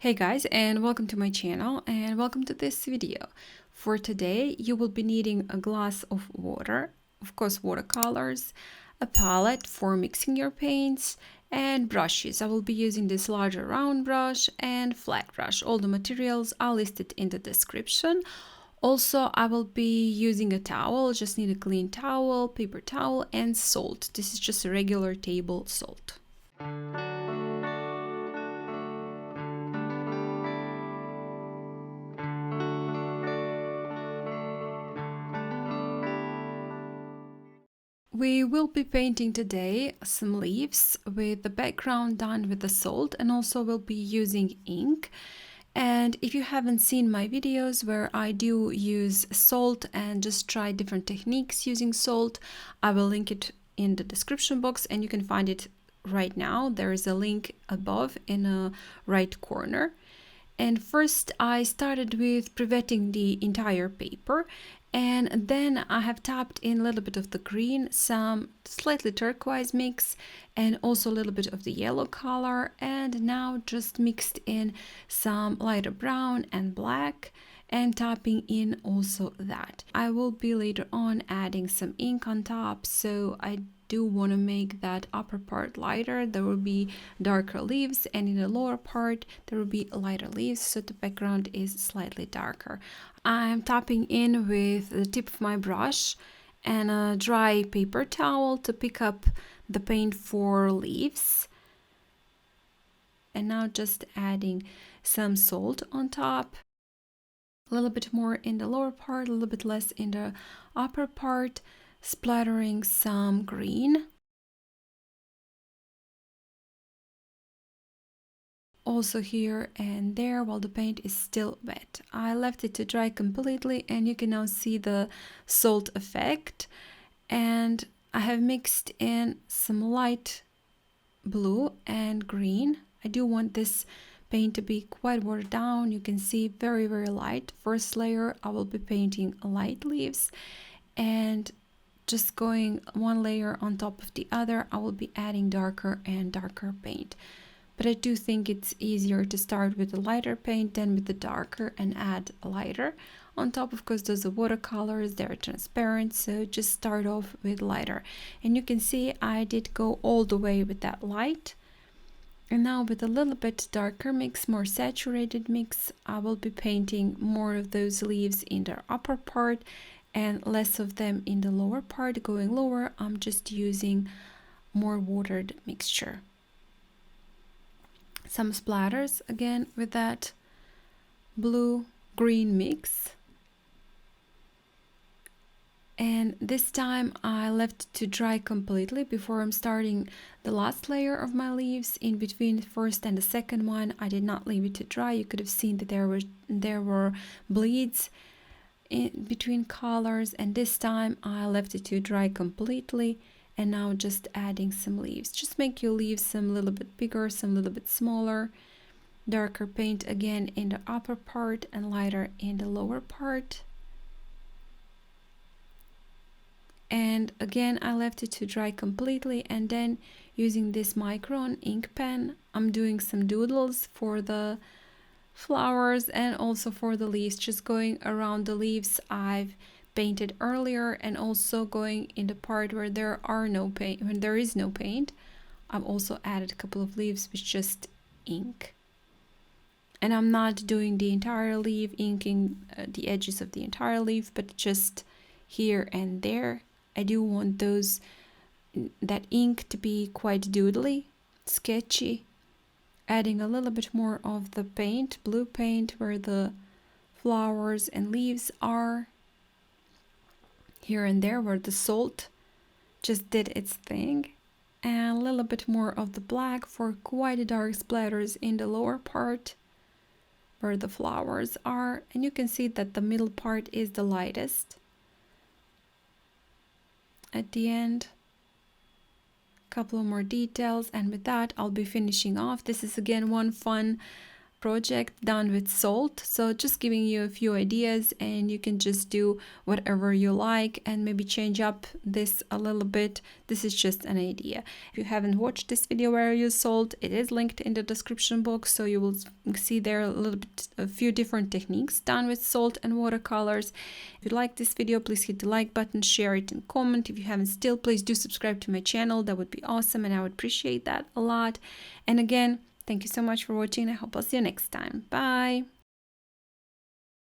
Hey guys, and welcome to my channel and welcome to this video. For today you will be needing a glass of water, of course watercolors, a palette for mixing your paints, and brushes. I will be using this larger round brush and flat brush. All the materials are listed in the description. Also, I will be using a towel. Just need a clean towel, paper towel, and salt. This is just a regular table salt. We will be painting today some leaves with the background done with the salt, and also we'll be using ink. And if you haven't seen my videos where I do use salt and just try different techniques using salt, I will link it in the description box and you can find it right now. There is a link above in a right corner. And first I started with pre-wetting the entire paper, and then I have tapped in a little bit of the green, some slightly turquoise mix, and also a little bit of the yellow color, and now just mixed in some lighter brown and black and tapping in also that. I will be later on adding some ink on top, so I do want to make that upper part lighter. There will be darker leaves, and in the lower part there will be lighter leaves, so the background is slightly darker. I'm tapping in with the tip of my brush and a dry paper towel to pick up the paint for leaves. And now just adding some salt on top. A little bit more in the lower part, a little bit less in the upper part, splattering some green. Also here and there while the paint is still wet. I left it to dry completely, and you can now see the salt effect. And I have mixed in some light blue and green. I do want this paint to be quite watered down. You can see very light. First layer I will be painting light leaves, and just going one layer on top of the other I will be adding darker and darker paint. But I do think it's easier to start with the lighter paint than with the darker and add lighter on top. Of course, those are watercolors, they're transparent, so just start off with lighter. And you can see I did go all the way with that light. And now with a little bit darker mix, more saturated mix, I will be painting more of those leaves in the upper part and less of them in the lower part. Going lower, I'm just using more watered mixture. Some splatters again with that blue-green mix. And this time I left to dry completely before I'm starting the last layer of my leaves. In between the first and the second one, I did not leave it to dry. You could have seen that there were bleeds in between colors, and this time I left it to dry completely. And now just adding some leaves. Just make your leaves some little bit bigger, some little bit smaller. Darker paint again in the upper part and lighter in the lower part. And again I left it to dry completely, and then using this Micron ink pen I'm doing some doodles for the flowers and also for the leaves, just going around the leaves I've painted earlier, and also going in the part where there are no paint, when there is no paint, I've also added a couple of leaves with just ink. And I'm not doing the entire leaf, inking the edges of the entire leaf, but just here and there. I do want that ink to be quite doodly, sketchy, adding a little bit more of the paint, blue paint, where the flowers and leaves are. Here and there where the salt just did its thing, and a little bit more of the black for quite dark splatters in the lower part where the flowers are. And you can see that the middle part is the lightest. At the end, a couple of more details, and with that I'll be finishing off. This is again one fun project done with salt. So just giving you a few ideas, and you can just do whatever you like and maybe change up this a little bit. This is just an idea. If you haven't watched this video where I use salt, it is linked in the description box, so you will see there a few different techniques done with salt and watercolors. If you like this video, please hit the like button, share it, and comment. If you haven't still, please do subscribe to my channel. That would be awesome, and I would appreciate that a lot. And again, thank you so much for watching. I hope I'll see you next time. Bye!